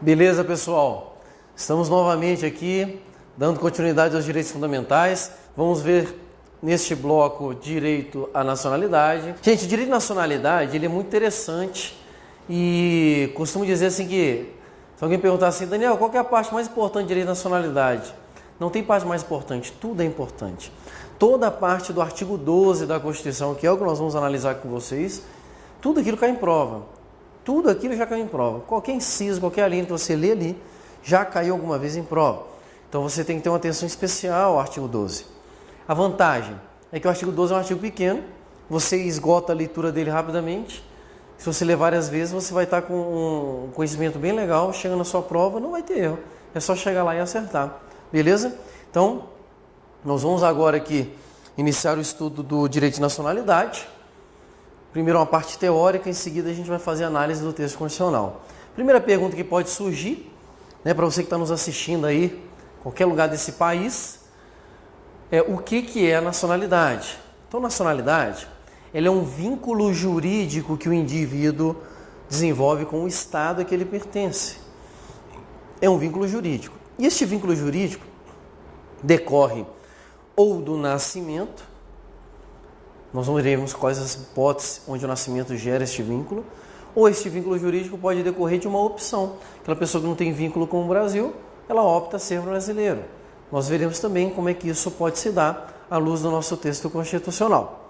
Beleza, pessoal? Estamos novamente aqui, dando continuidade aos direitos fundamentais. Vamos ver neste bloco direito à nacionalidade. Gente, o direito à nacionalidade ele é muito interessante e costumo dizer assim que, se alguém perguntar assim, Daniel, qual que é a parte mais importante do direito à nacionalidade? Não tem parte mais importante, tudo é importante. Toda a parte do artigo 12 da Constituição, que é o que nós vamos analisar com vocês, tudo aquilo cai em prova. Tudo aquilo já caiu em prova. Qualquer inciso, qualquer linha que você lê ali, já caiu alguma vez em prova. Então você tem que ter uma atenção especial ao artigo 12. A vantagem é que o artigo 12 é um artigo pequeno, você esgota a leitura dele rapidamente. Se você ler várias vezes, você vai estar com um conhecimento bem legal, chega na sua prova, não vai ter erro. É só chegar lá e acertar. Beleza? Então, nós vamos agora aqui iniciar o estudo do direito de nacionalidade. Primeiro uma parte teórica, em seguida a gente vai fazer a análise do texto constitucional. Primeira pergunta que pode surgir, para você que está nos assistindo aí, qualquer lugar desse país, é o que é a nacionalidade? Então, nacionalidade, ela é um vínculo jurídico que o indivíduo desenvolve com o Estado a que ele pertence. É um vínculo jurídico. E este vínculo jurídico decorre ou do nascimento. Nós veremos quais as hipóteses onde o nascimento gera este vínculo, ou este vínculo jurídico pode decorrer de uma opção. Aquela pessoa que não tem vínculo com o Brasil, ela opta a ser brasileiro. Nós veremos também como é que isso pode se dar à luz do nosso texto constitucional.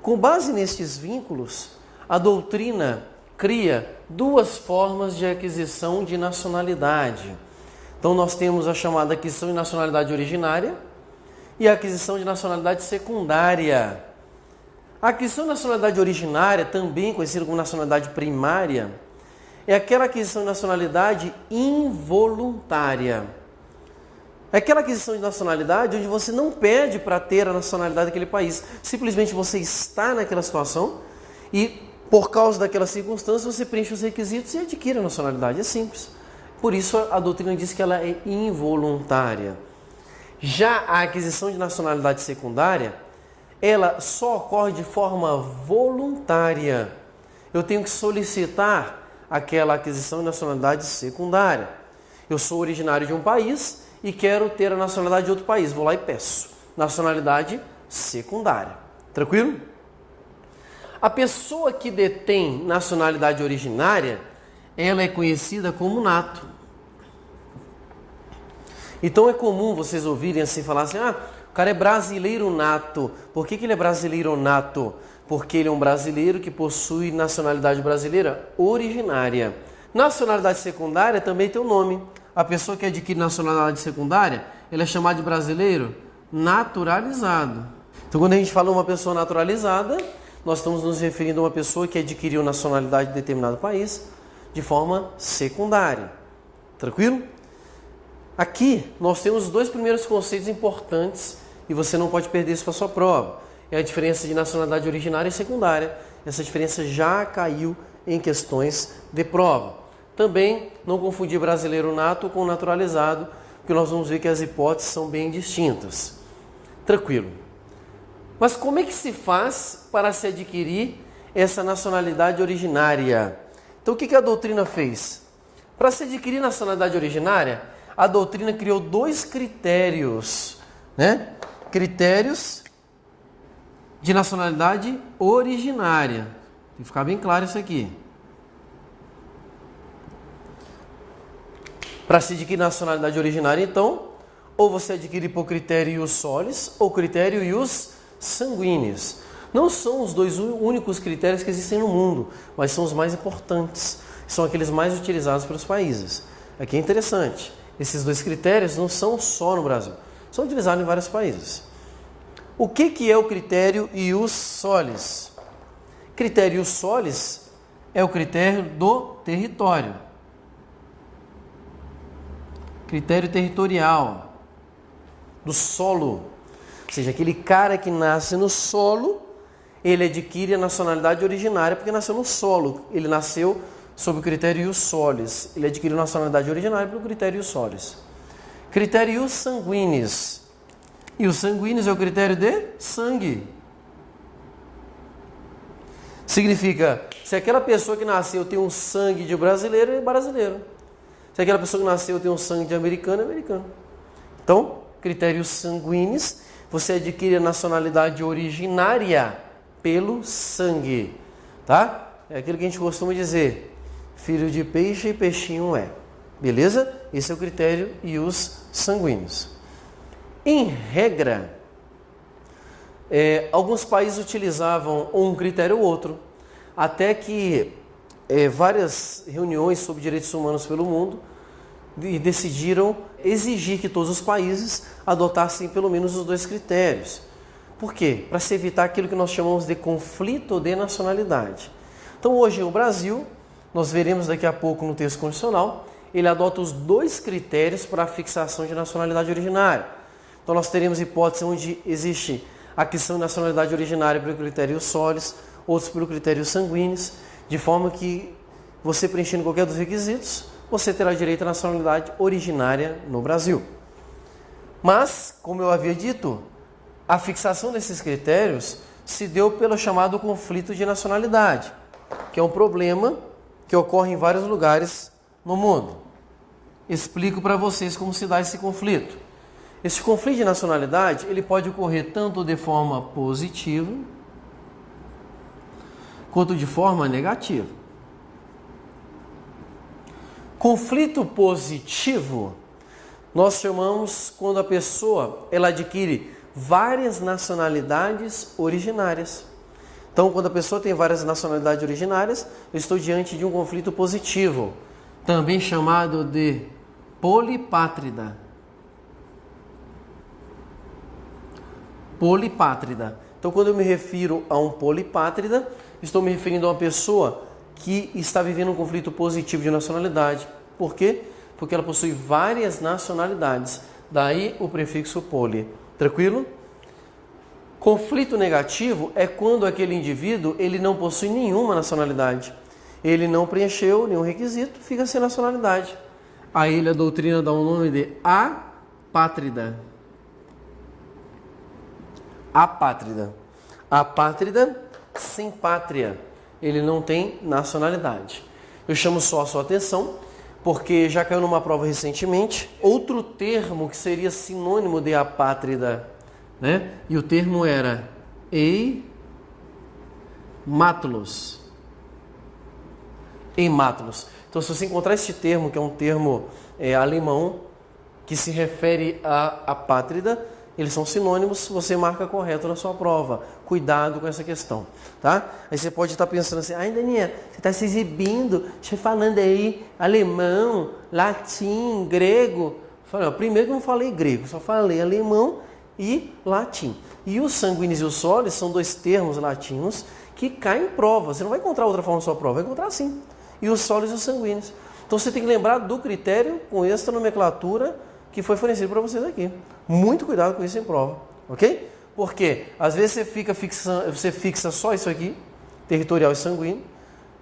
Com base nestes vínculos, a doutrina cria duas formas de aquisição de nacionalidade. Então nós temos a chamada aquisição de nacionalidade originária e a aquisição de nacionalidade secundária. A aquisição de nacionalidade originária, também conhecida como nacionalidade primária, é aquela aquisição de nacionalidade involuntária. É aquela aquisição de nacionalidade onde você não pede para ter a nacionalidade daquele país. Simplesmente você está naquela situação e, por causa daquela circunstância, você preenche os requisitos e adquire a nacionalidade. É simples. Por isso, a doutrina diz que ela é involuntária. Já a aquisição de nacionalidade secundária, ela só ocorre de forma voluntária. Eu tenho que solicitar aquela aquisição de nacionalidade secundária. Eu sou originário de um país e quero ter a nacionalidade de outro país. Vou lá e peço nacionalidade secundária. Tranquilo? A pessoa que detém nacionalidade originária, ela é conhecida como nato. Então é comum vocês ouvirem assim, falar assim, o cara é brasileiro nato. Por que ele é brasileiro nato? Porque ele é um brasileiro que possui nacionalidade brasileira originária. Nacionalidade secundária também tem um nome. A pessoa que adquire nacionalidade secundária, ele é chamado de brasileiro naturalizado. Então, quando a gente fala uma pessoa naturalizada, nós estamos nos referindo a uma pessoa que adquiriu nacionalidade de determinado país de forma secundária. Tranquilo? Aqui, nós temos os dois primeiros conceitos importantes e você não pode perder isso para a sua prova. É a diferença de nacionalidade originária e secundária. Essa diferença já caiu em questões de prova. Também não confundir brasileiro nato com naturalizado, porque nós vamos ver que as hipóteses são bem distintas. Tranquilo. Mas como é que se faz para se adquirir essa nacionalidade originária? Então o que a doutrina fez? Para se adquirir nacionalidade originária, a doutrina criou dois critérios, Critérios de nacionalidade originária. Tem que ficar bem claro isso aqui. Para se adquirir nacionalidade originária, então, ou você adquire por critério ius solis ou critério ius sanguinis. Não são os dois únicos critérios que existem no mundo, mas são os mais importantes. São aqueles mais utilizados pelos países. Aqui é interessante. Esses dois critérios não são só no Brasil. São utilizados em vários países. O que é o critério ius solis? Critério ius solis é o critério do território. Critério territorial, do solo. Ou seja, aquele cara que nasce no solo, ele adquire a nacionalidade originária porque nasceu no solo. Ele nasceu sob o critério ius solis. Ele adquiriu nacionalidade originária pelo critério ius solis. Critério ius sanguinis. E o sanguinis é o critério de sangue. Significa, se aquela pessoa que nasceu tem um sangue de brasileiro, ele é brasileiro. Se aquela pessoa que nasceu tem um sangue de americano, é americano. Então, critérios sanguíneos, você adquire a nacionalidade originária pelo sangue, tá? É aquilo que a gente costuma dizer, filho de peixe e peixinho é. Beleza? Esse é o critério e os sanguíneos. Em regra, alguns países utilizavam um critério ou outro, até que várias reuniões sobre direitos humanos pelo mundo decidiram exigir que todos os países adotassem pelo menos os 2 critérios. Por quê? Para se evitar aquilo que nós chamamos de conflito de nacionalidade. Então hoje o Brasil, nós veremos daqui a pouco no texto constitucional, ele adota os 2 critérios para a fixação de nacionalidade originária. Então nós teremos hipóteses onde existe a questão de nacionalidade originária pelo critério solis, outros pelo critério sanguíneos, de forma que você preenchendo qualquer dos requisitos, você terá direito à nacionalidade originária no Brasil. Mas, como eu havia dito, a fixação desses critérios se deu pelo chamado conflito de nacionalidade, que é um problema que ocorre em vários lugares no mundo. Explico para vocês como se dá esse conflito. Esse conflito de nacionalidade, ele pode ocorrer tanto de forma positiva quanto de forma negativa. Conflito positivo, nós chamamos quando a pessoa ela adquire várias nacionalidades originárias. Então, quando a pessoa tem várias nacionalidades originárias, eu estou diante de um conflito positivo, também chamado de polipátrida. Polipátrida. Então, quando eu me refiro a um polipátrida, estou me referindo a uma pessoa que está vivendo um conflito positivo de nacionalidade. Por quê? Porque ela possui várias nacionalidades. Daí o prefixo poli. Tranquilo? Conflito negativo é quando aquele indivíduo ele não possui nenhuma nacionalidade. Ele não preencheu nenhum requisito, fica sem nacionalidade. A ele a doutrina dá o nome de apátrida. Apátrida. Apátrida sem pátria. Ele não tem nacionalidade. Eu chamo só a sua atenção, porque já caiu numa prova recentemente, outro termo que seria sinônimo de apátrida, né? E o termo era eimátulos. Eimátulos. Então, se você encontrar este termo, que é um termo alemão, que se refere à apátrida, eles são sinônimos, você marca correto na sua prova. Cuidado com essa questão, tá? Aí você pode estar pensando assim, ai Daniel, você está se exibindo, você falando aí alemão, latim, grego. Eu falei, primeiro que eu não falei grego, só falei alemão e latim. E os sanguíneos e os solis são 2 termos latinos que caem em prova. Você não vai encontrar outra forma na sua prova, vai encontrar sim. E os solis e os sanguíneos. Então você tem que lembrar do critério com esta nomenclatura que foi fornecido para vocês aqui. Muito cuidado com isso em prova, ok? Porque às vezes você fixa só isso aqui, territorial e sanguíneo,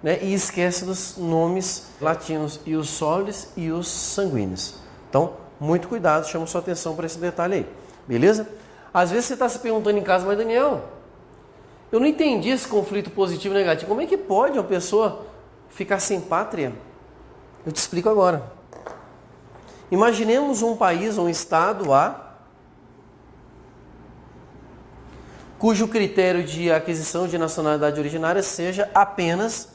né? E esquece dos nomes latinos e os solis e os sanguíneos. Então, muito cuidado, chamo sua atenção para esse detalhe aí, beleza? Às vezes você está se perguntando em casa, mas Daniel, eu não entendi esse conflito positivo e negativo. Como é que pode uma pessoa ficar sem pátria? Eu te explico agora. Imaginemos um país, um estado A, cujo critério de aquisição de nacionalidade originária seja apenas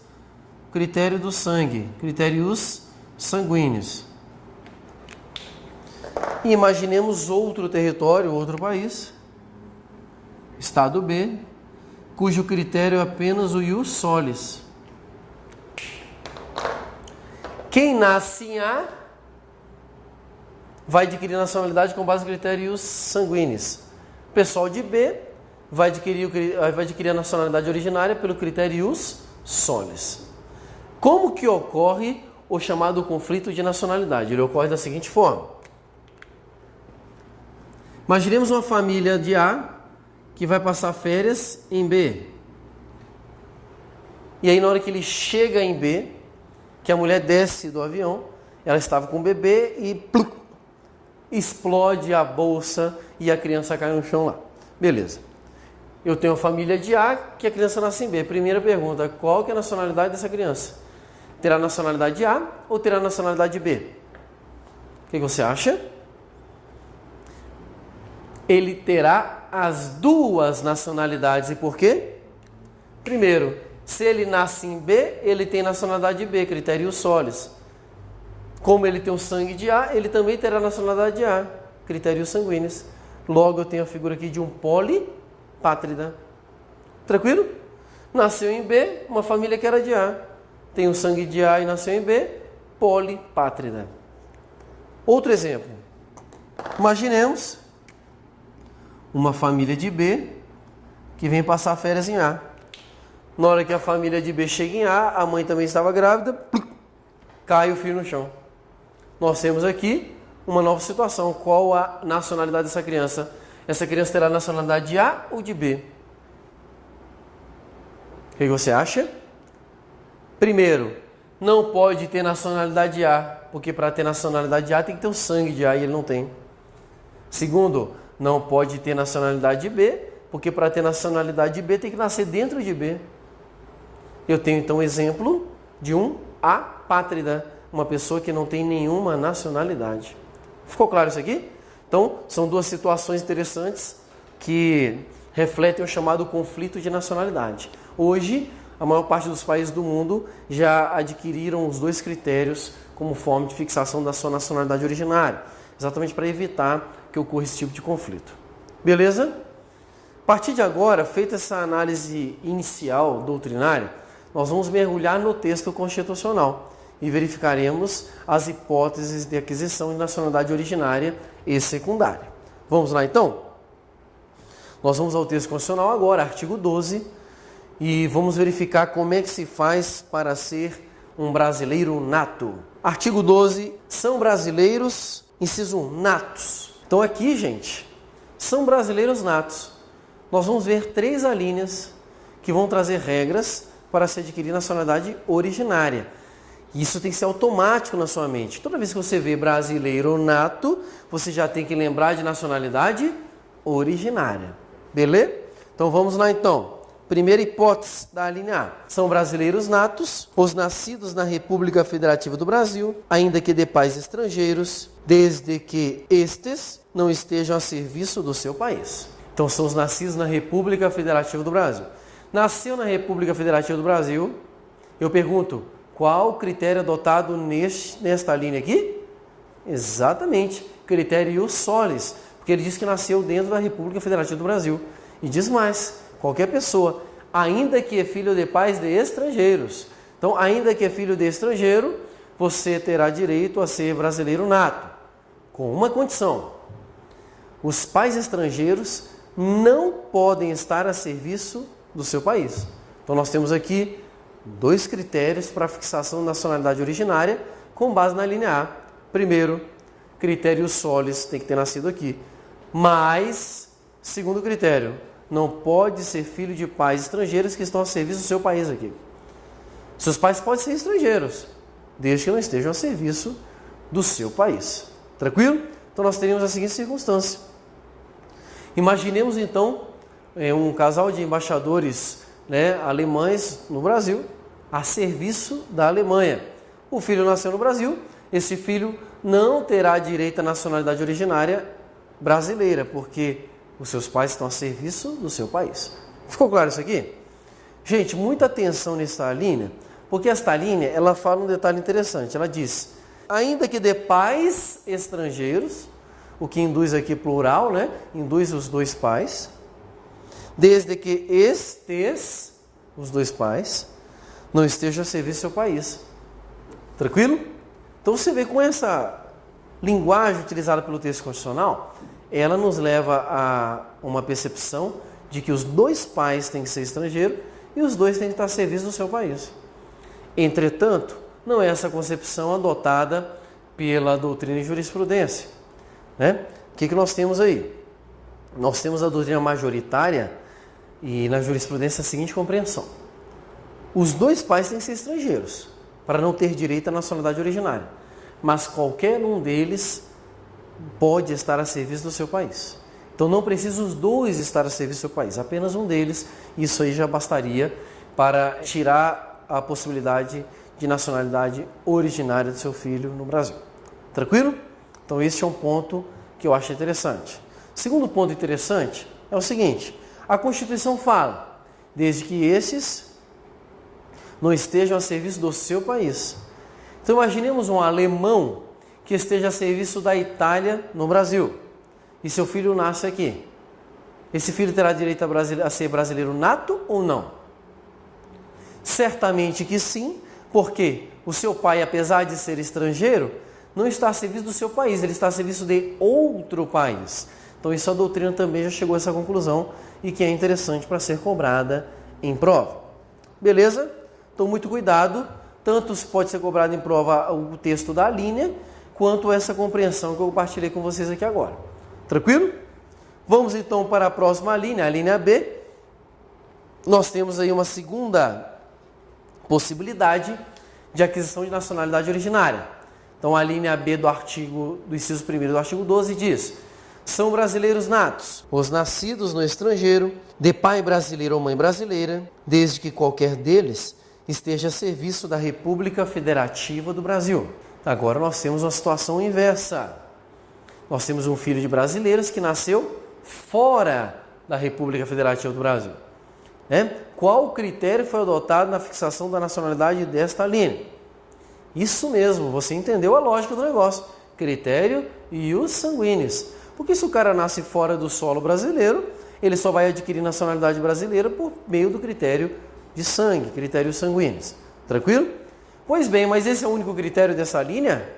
critério do sangue, critérios sanguíneos. E imaginemos outro território, outro país, estado B, cujo critério é apenas o ius solis. Quem nasce em A vai adquirir nacionalidade com base em critérios sanguíneos. O pessoal de B vai adquirir a nacionalidade originária pelo critérios solis. Como que ocorre o chamado conflito de nacionalidade? Ele ocorre da seguinte forma. Imaginemos uma família de A que vai passar férias em B. E aí na hora que ele chega em B, que a mulher desce do avião, ela estava com o bebê e pluc, explode a bolsa e a criança cai no chão lá. Beleza. Eu tenho a família de A, que a criança nasce em B. Primeira pergunta, qual que é a nacionalidade dessa criança? Terá nacionalidade de A ou terá nacionalidade de B? O que você acha? Ele terá as duas nacionalidades. E por quê? Primeiro, se ele nasce em B, ele tem nacionalidade de B, critério solis. Como ele tem o sangue de A, ele também terá nacionalidade de A, critério sanguíneos. Logo, eu tenho a figura aqui de um polipátrida. Tranquilo? Nasceu em B, uma família que era de A. Tem o sangue de A e nasceu em B, polipátrida. Outro exemplo. Imaginemos uma família de B que vem passar férias em A. Na hora que a família de B chega em A, a mãe também estava grávida, cai o filho no chão. Nós temos aqui uma nova situação. Qual a nacionalidade dessa criança? Essa criança terá nacionalidade de A ou de B? O que você acha? Primeiro, não pode ter nacionalidade de A, porque para ter nacionalidade de A tem que ter o sangue de A e ele não tem. Segundo, não pode ter nacionalidade de B, porque para ter nacionalidade de B tem que nascer dentro de B. Eu tenho então o exemplo de um apátrida, uma pessoa que não tem nenhuma nacionalidade. Ficou claro isso aqui? Então, são duas situações interessantes que refletem o chamado conflito de nacionalidade. Hoje, a maior parte dos países do mundo já adquiriram os dois critérios como forma de fixação da sua nacionalidade originária, exatamente para evitar que ocorra esse tipo de conflito. Beleza? A partir de agora, feita essa análise inicial doutrinária, nós vamos mergulhar no texto constitucional e verificaremos as hipóteses de aquisição de nacionalidade originária e secundária. Vamos lá então? Nós vamos ao texto constitucional agora, artigo 12, e vamos verificar como é que se faz para ser um brasileiro nato. Artigo 12, são brasileiros, inciso 1, natos. Então aqui, gente, são brasileiros natos. Nós vamos ver 3 alíneas que vão trazer regras para se adquirir nacionalidade originária. Isso tem que ser automático na sua mente. Toda vez que você vê brasileiro nato, você já tem que lembrar de nacionalidade originária. Beleza? Então vamos lá então. Primeira hipótese da linha A. São brasileiros natos, os nascidos na República Federativa do Brasil, ainda que de pais estrangeiros, desde que estes não estejam a serviço do seu país. Então são os nascidos na República Federativa do Brasil. Nasceu na República Federativa do Brasil, eu pergunto, qual o critério adotado nesta linha aqui? Exatamente, critério ius solis, porque ele diz que nasceu dentro da República Federativa do Brasil. E diz mais, qualquer pessoa, ainda que é filho de pais de estrangeiros. Então, ainda que é filho de estrangeiro, você terá direito a ser brasileiro nato, com uma condição. Os pais estrangeiros não podem estar a serviço do seu país. Então, nós temos aqui 2 critérios para a fixação da nacionalidade originária com base na linha A. Primeiro, critério solis, tem que ter nascido aqui. Mas, segundo critério, não pode ser filho de pais estrangeiros que estão a serviço do seu país aqui. Seus pais podem ser estrangeiros, desde que não estejam a serviço do seu país. Tranquilo? Então nós teríamos a seguinte circunstância. Imaginemos então um casal de embaixadores alemães no Brasil, a serviço da Alemanha. O filho nasceu no Brasil, esse filho não terá direito à nacionalidade originária brasileira, porque os seus pais estão a serviço do seu país. Ficou claro isso aqui? Gente, muita atenção nessa linha, porque esta linha, ela fala um detalhe interessante. Ela diz, ainda que de pais estrangeiros, o que induz aqui plural, induz os 2 pais, desde que estes, os 2 pais, não estejam a serviço do seu país. Tranquilo? Então você vê com essa linguagem utilizada pelo texto constitucional, ela nos leva a uma percepção de que os 2 pais têm que ser estrangeiros e os 2 têm que estar a serviço do seu país. Entretanto, não é essa concepção adotada pela doutrina e jurisprudência. O que nós temos aí? Nós temos a doutrina majoritária e na jurisprudência a seguinte compreensão. Os 2 pais têm que ser estrangeiros para não ter direito à nacionalidade originária, mas qualquer um deles pode estar a serviço do seu país. Então não precisa os 2 estar a serviço do seu país, apenas um deles, isso aí já bastaria para tirar a possibilidade de nacionalidade originária do seu filho no Brasil. Tranquilo? Então esse é um ponto que eu acho interessante. Segundo ponto interessante é o seguinte: a Constituição fala, desde que esses não estejam a serviço do seu país. Então imaginemos um alemão que esteja a serviço da Itália no Brasil e seu filho nasce aqui. Esse filho terá direito a ser brasileiro nato ou não? Certamente que sim, porque o seu pai, apesar de ser estrangeiro, não está a serviço do seu país, ele está a serviço de outro país. Então isso a doutrina também já chegou a essa conclusão e que é interessante para ser cobrada em prova. Beleza? Então muito cuidado, tanto pode ser cobrado em prova o texto da linha, quanto essa compreensão que eu compartilhei com vocês aqui agora. Tranquilo? Vamos então para a próxima linha, a linha B. Nós temos aí uma segunda possibilidade de aquisição de nacionalidade originária. Então a linha B do inciso 1º do artigo 12 diz: são brasileiros natos os nascidos no estrangeiro, de pai brasileiro ou mãe brasileira, desde que qualquer deles esteja a serviço da República Federativa do Brasil. Agora nós temos uma situação inversa. Nós temos um filho de brasileiros que nasceu fora da República Federativa do Brasil. Qual critério foi adotado na fixação da nacionalidade desta linha? Isso mesmo, você entendeu a lógica do negócio. Critério ius sanguinis. Porque se o cara nasce fora do solo brasileiro, ele só vai adquirir nacionalidade brasileira por meio do critério de sangue, critério sanguíneos. Tranquilo? Pois bem, mas esse é o único critério dessa linha?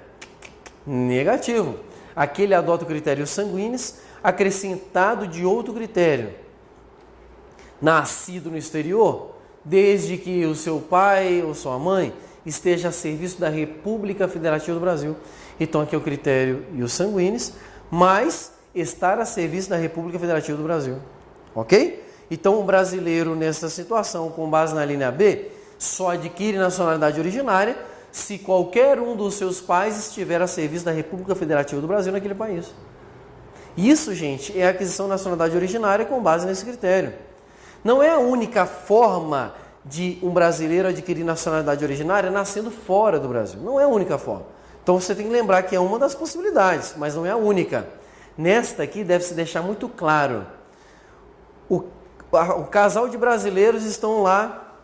Negativo. Aqui ele adota o critério sanguíneos, acrescentado de outro critério. Nascido no exterior, desde que o seu pai ou sua mãe esteja a serviço da República Federativa do Brasil. Então aqui é o critério ius sanguinis, mas estar a serviço da República Federativa do Brasil. Ok? Então o brasileiro nessa situação, com base na linha B, só adquire nacionalidade originária se qualquer um dos seus pais estiver a serviço da República Federativa do Brasil naquele país. Isso, gente, é a aquisição de nacionalidade originária com base nesse critério. Não é a única forma de um brasileiro adquirir nacionalidade originária nascendo fora do Brasil. Não é a única forma. Então você tem que lembrar que é uma das possibilidades, mas não é a única. Nesta aqui deve-se deixar muito claro. O casal de brasileiros estão lá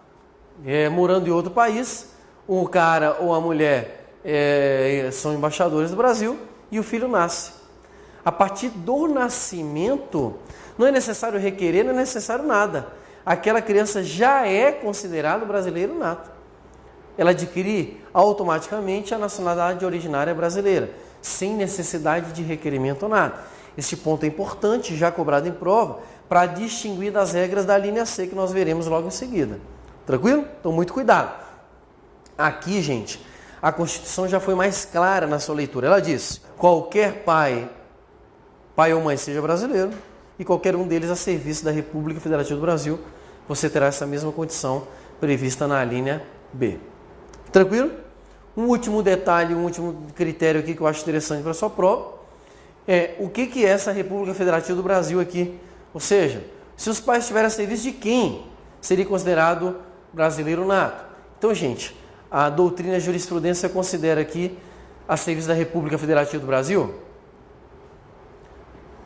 morando em outro país. O cara ou a mulher são embaixadores do Brasil e o filho nasce. A partir do nascimento, não é necessário requerer, não é necessário nada. Aquela criança já é considerada brasileiro nato. Ela adquire automaticamente a nacionalidade originária brasileira, sem necessidade de requerimento ou nada. Este ponto é importante, já cobrado em prova, para distinguir das regras da linha C, que nós veremos logo em seguida. Tranquilo? Então, muito cuidado. Aqui, gente, a Constituição já foi mais clara na sua leitura. Ela diz: qualquer pai ou mãe seja brasileiro, e qualquer um deles a serviço da República Federativa do Brasil, você terá essa mesma condição prevista na linha B. Tranquilo? Um último detalhe, um último critério aqui que eu acho interessante para a sua prova é o que é essa República Federativa do Brasil aqui. Ou seja, se os pais estiverem a serviço de quem seria considerado brasileiro nato. Então, gente, a doutrina e a jurisprudência considera aqui a serviço da República Federativa do Brasil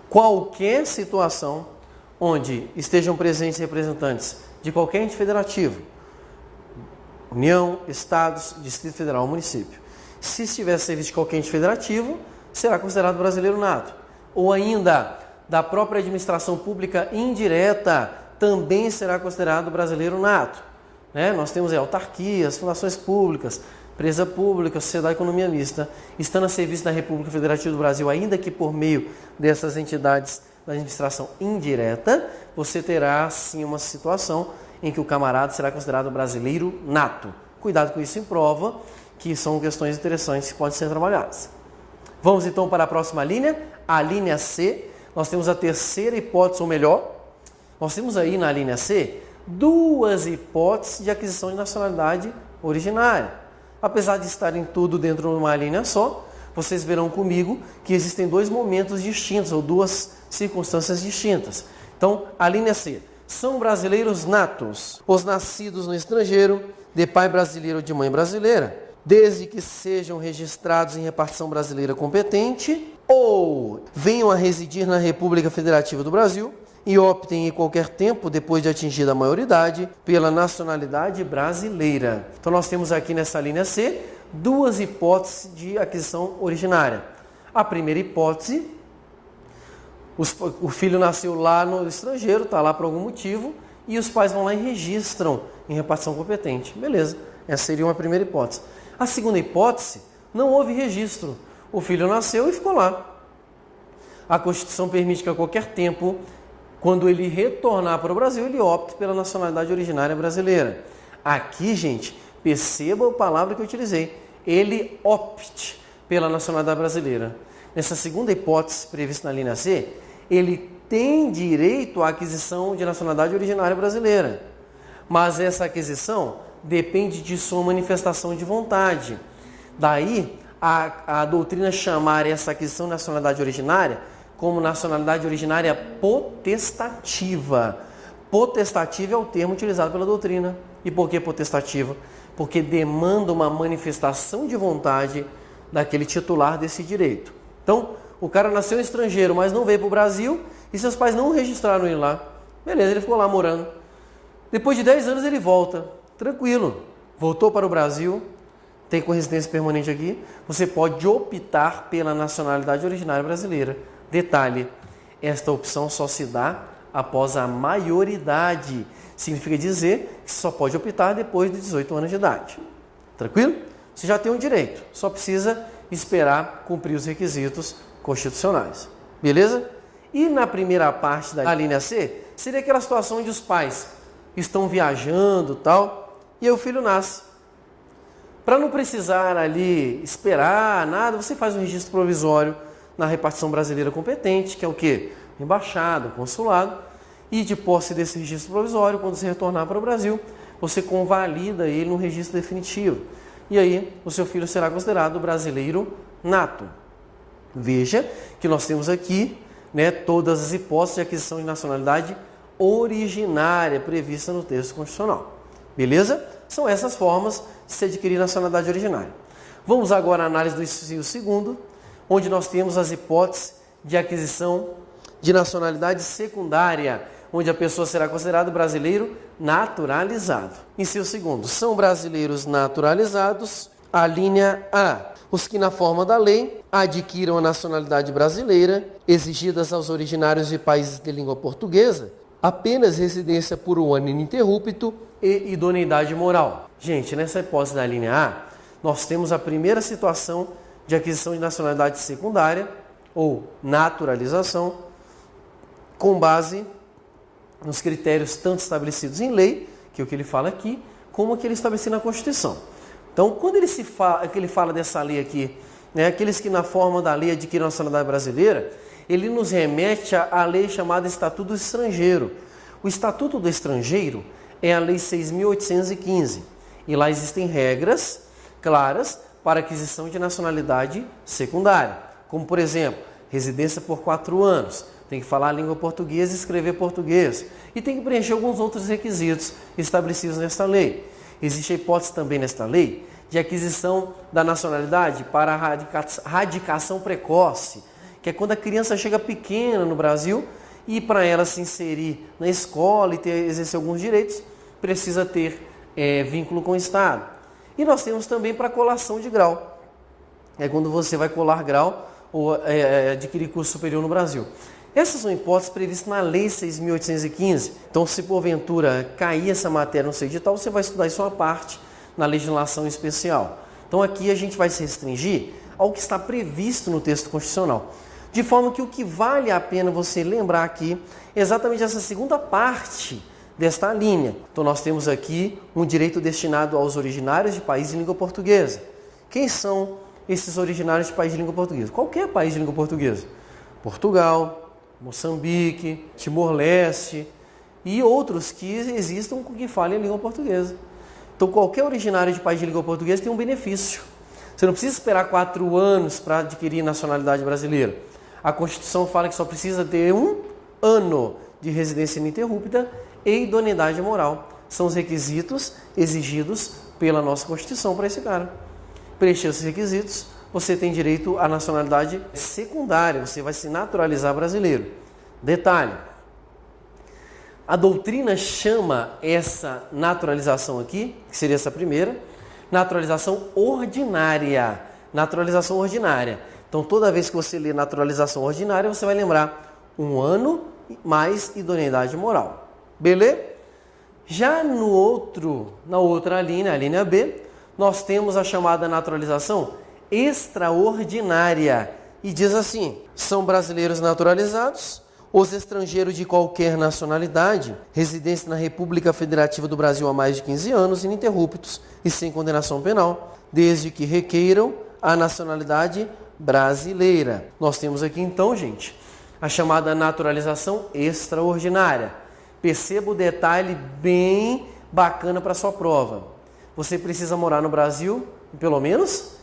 qualquer situação onde estejam presentes representantes de qualquer ente federativo, União, Estados, Distrito Federal ou município. Se estiver a serviço de qualquer ente federativo, será considerado brasileiro nato. Ou ainda, da própria administração pública indireta, também será considerado brasileiro nato. Nós temos autarquias, fundações públicas, empresa pública, sociedade de economia mista, estando a serviço da República Federativa do Brasil, ainda que por meio dessas entidades da administração indireta, você terá sim uma situação em que o camarada será considerado brasileiro nato. Cuidado com isso em prova, que são questões interessantes que podem ser trabalhadas. Vamos então para a próxima linha, a linha C. Nós temos a terceira hipótese, ou melhor, nós temos aí na linha C duas hipóteses de aquisição de nacionalidade originária. Apesar de estarem tudo dentro de uma linha só, vocês verão comigo que existem dois momentos distintos, ou duas circunstâncias distintas. Então, a linha C. São brasileiros natos os nascidos no estrangeiro, de pai brasileiro ou de mãe brasileira, desde que sejam registrados em repartição brasileira competente ou venham a residir na República Federativa do Brasil e optem em qualquer tempo, depois de atingida a maioridade, pela nacionalidade brasileira. Então nós temos aqui nessa linha C duas hipóteses de aquisição originária. A primeira hipótese, o filho nasceu lá no estrangeiro, está lá por algum motivo, e os pais vão lá e registram em repartição competente. Beleza, essa seria uma primeira hipótese. A segunda hipótese, não houve registro. O filho nasceu e ficou lá. A Constituição permite que a qualquer tempo, quando ele retornar para o Brasil, ele opte pela nacionalidade originária brasileira. Aqui, gente, perceba a palavra que eu utilizei. Ele opte pela nacionalidade brasileira. Nessa segunda hipótese prevista na linha C, ele tem direito à aquisição de nacionalidade originária brasileira. Mas essa aquisição depende de sua manifestação de vontade. Daí, a doutrina chamar essa aquisição de nacionalidade originária como nacionalidade originária potestativa. Potestativa é o termo utilizado pela doutrina. E por que potestativa? Porque demanda uma manifestação de vontade daquele titular desse direito. Então, o cara nasceu estrangeiro, mas não veio para o Brasil e seus pais não registraram ele lá. Beleza, ele ficou lá morando. Depois de 10 anos ele volta, tranquilo. Voltou para o Brasil, tem com residência permanente aqui, você pode optar pela nacionalidade originária brasileira. Detalhe, esta opção só se dá após a maioridade. Significa dizer que só pode optar depois de 18 anos de idade. Tranquilo? Você já tem um direito, só precisa esperar cumprir os requisitos constitucionais. Beleza? E na primeira parte da linha C, seria aquela situação onde os pais estão viajando tal, e aí o filho nasce. Para não precisar ali esperar nada, você faz um registro provisório na repartição brasileira competente, que é o quê? Embaixada, consulado, e de posse desse registro provisório, quando você retornar para o Brasil, você convalida ele no registro definitivo. E aí o seu filho será considerado brasileiro nato. Veja que nós temos aqui, né, todas as hipóteses de aquisição de nacionalidade originária prevista no texto constitucional. Beleza? São essas formas de se adquirir nacionalidade originária. Vamos agora à análise do inciso segundo, onde nós temos as hipóteses de aquisição de nacionalidade secundária, onde a pessoa será considerada brasileiro naturalizado. Inciso segundo, são brasileiros naturalizados, a linha A, os que na forma da lei adquiram a nacionalidade brasileira, exigidas aos originários de países de língua portuguesa, apenas residência por um ano ininterrupto e idoneidade moral. Gente, nessa hipótese da linha A, nós temos a primeira situação de aquisição de nacionalidade secundária ou naturalização com base nos critérios tanto estabelecidos em lei, que é o que ele fala aqui, como aquele estabelecido na Constituição. Então, quando ele fala dessa lei aqui, né, aqueles que na forma da lei adquirem a nacionalidade brasileira, ele nos remete à lei chamada Estatuto do Estrangeiro. O Estatuto do Estrangeiro é a Lei 6.815 e lá existem regras claras para aquisição de nacionalidade secundária, como por exemplo, residência por 4 anos, tem que falar a língua portuguesa e escrever português, e tem que preencher alguns outros requisitos estabelecidos nesta lei. Existe a hipótese também nesta lei de aquisição da nacionalidade para a radicação precoce, que é quando a criança chega pequena no Brasil e para ela se inserir na escola e exercer alguns direitos, precisa ter vínculo com o Estado. E nós temos também para colação de grau, é quando você vai colar grau ou adquirir curso superior no Brasil. Essas são hipóteses previstas na Lei 6.815. Então, se porventura cair essa matéria no seu edital, você vai estudar isso à parte na legislação especial. Então, aqui a gente vai se restringir ao que está previsto no texto constitucional. De forma que o que vale a pena você lembrar aqui é exatamente essa segunda parte desta linha. Então, nós temos aqui um direito destinado aos originários de países de língua portuguesa. Quem são esses originários de países de língua portuguesa? Qualquer país de língua portuguesa. Portugal, Moçambique, Timor-Leste e outros que existam que falem a língua portuguesa. Então, qualquer originário de país de língua portuguesa tem um benefício. Você não precisa esperar 4 anos para adquirir nacionalidade brasileira. A Constituição fala que só precisa ter 1 ano de residência ininterrupta e idoneidade moral. São os requisitos exigidos pela nossa Constituição para esse cara. preencher os requisitos, você tem direito à nacionalidade secundária, você vai se naturalizar brasileiro. Detalhe, a doutrina chama essa naturalização aqui, que seria essa primeira, naturalização ordinária. Naturalização ordinária. Então, toda vez que você lê naturalização ordinária, você vai lembrar 1 ano mais idoneidade moral. Beleza? Já na outra linha, a linha B, nós temos a chamada naturalização extraordinária. E diz assim: são brasileiros naturalizados os estrangeiros de qualquer nacionalidade, residentes na República Federativa do Brasil há mais de 15 anos, ininterruptos e sem condenação penal, desde que requeiram a nacionalidade brasileira. Nós temos aqui então, gente, a chamada naturalização extraordinária. Perceba o detalhe bem bacana para a sua prova. Você precisa morar no Brasil pelo menos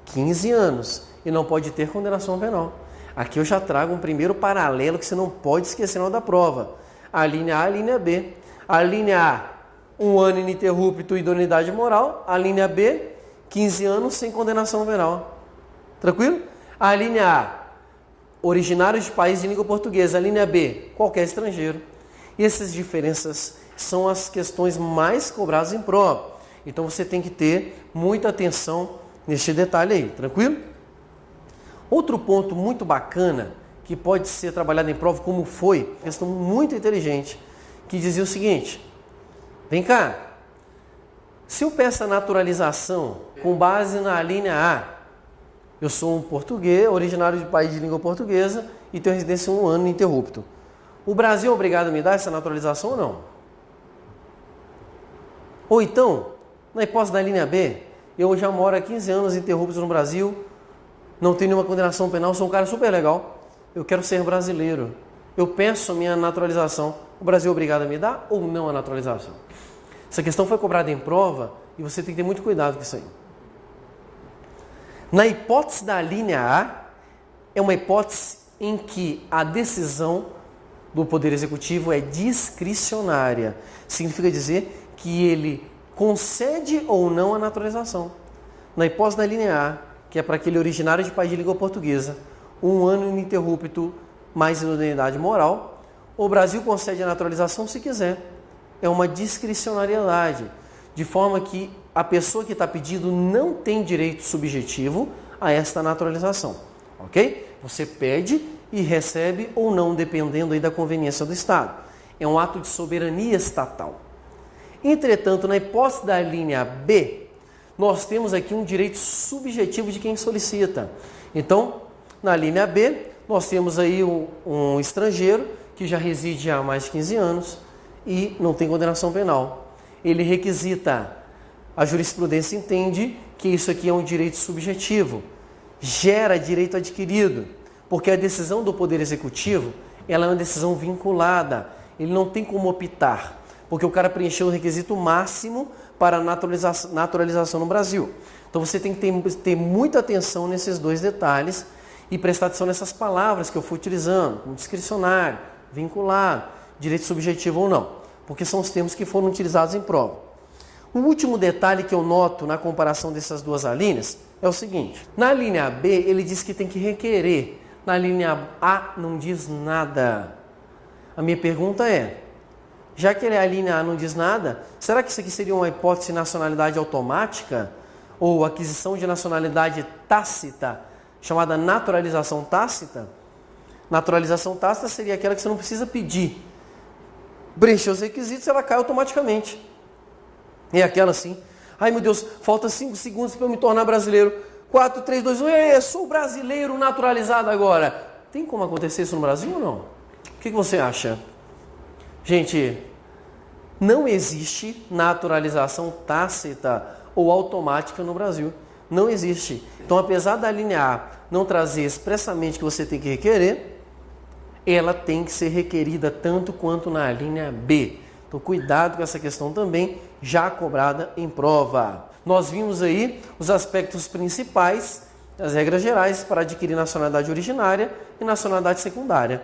15 anos e não pode ter condenação penal. Aqui eu já trago um primeiro paralelo que você não pode esquecer na hora da prova. A linha A e a linha B. A linha A, 1 ano ininterrupto e idoneidade moral. A linha B, 15 anos sem condenação penal. Tranquilo? A linha A, originários de país de língua portuguesa. A linha B, qualquer estrangeiro. E essas diferenças são as questões mais cobradas em prova. Então você tem que ter muita atenção neste detalhe aí. Tranquilo? Outro ponto muito bacana que pode ser trabalhado em prova, como foi, questão muito inteligente, que dizia o seguinte: vem cá, se eu peço a naturalização com base na linha A, eu sou um português, originário de país de língua portuguesa e tenho residência 1 ano ininterrupto. O Brasil é obrigado a me dar essa naturalização ou não? Ou então, na hipótese da linha B, eu já moro há 15 anos ininterruptos no Brasil, não tenho nenhuma condenação penal, sou um cara super legal, eu quero ser brasileiro, eu peço a minha naturalização, o Brasil é obrigado a me dar ou não a naturalização? Essa questão foi cobrada em prova e você tem que ter muito cuidado com isso aí. Na hipótese da linha A, é uma hipótese em que a decisão do Poder Executivo é discricionária. Significa dizer que ele concede ou não a naturalização. Na hipótese da linha A, que é para aquele originário de país de língua portuguesa, 1 ano ininterrupto mais idoneidade moral, o Brasil concede a naturalização se quiser. É uma discricionariedade, de forma que a pessoa que está pedindo não tem direito subjetivo a esta naturalização. Ok? Você pede e recebe ou não, dependendo aí da conveniência do Estado. É um ato de soberania estatal. Entretanto, na hipótese da linha B, nós temos aqui um direito subjetivo de quem solicita. Então, na linha B, nós temos aí um estrangeiro que já reside há mais de 15 anos e não tem condenação penal. Ele requisita, a jurisprudência entende que isso aqui é um direito subjetivo, gera direito adquirido, porque a decisão do Poder Executivo, ela é uma decisão vinculada, ele não tem como optar, porque o cara preencheu o requisito máximo para a naturalização no Brasil. Então você tem que ter muita atenção nesses dois detalhes e prestar atenção nessas palavras que eu fui utilizando, como discricionário, vinculado, direito subjetivo ou não, porque são os termos que foram utilizados em prova. O último detalhe que eu noto na comparação dessas duas alíneas é o seguinte: na linha B ele diz que tem que requerer, na linha A não diz nada. A minha pergunta é, já que a linha A não diz nada, será que isso aqui seria uma hipótese de nacionalidade automática ou aquisição de nacionalidade tácita, chamada naturalização tácita? Naturalização tácita seria aquela que você não precisa pedir. Preencher os requisitos, ela cai automaticamente. E aquela assim, ai meu Deus, falta 5 segundos para eu me tornar brasileiro. 4, 3, 2, 1, sou brasileiro naturalizado agora. Tem como acontecer isso no Brasil ou não? O que você acha? Gente, não existe naturalização tácita ou automática no Brasil. Não existe. Então, apesar da linha A não trazer expressamente que você tem que requerer, ela tem que ser requerida tanto quanto na linha B. Então, cuidado com essa questão também, já cobrada em prova. Nós vimos aí os aspectos principais, as regras gerais para adquirir nacionalidade originária e nacionalidade secundária.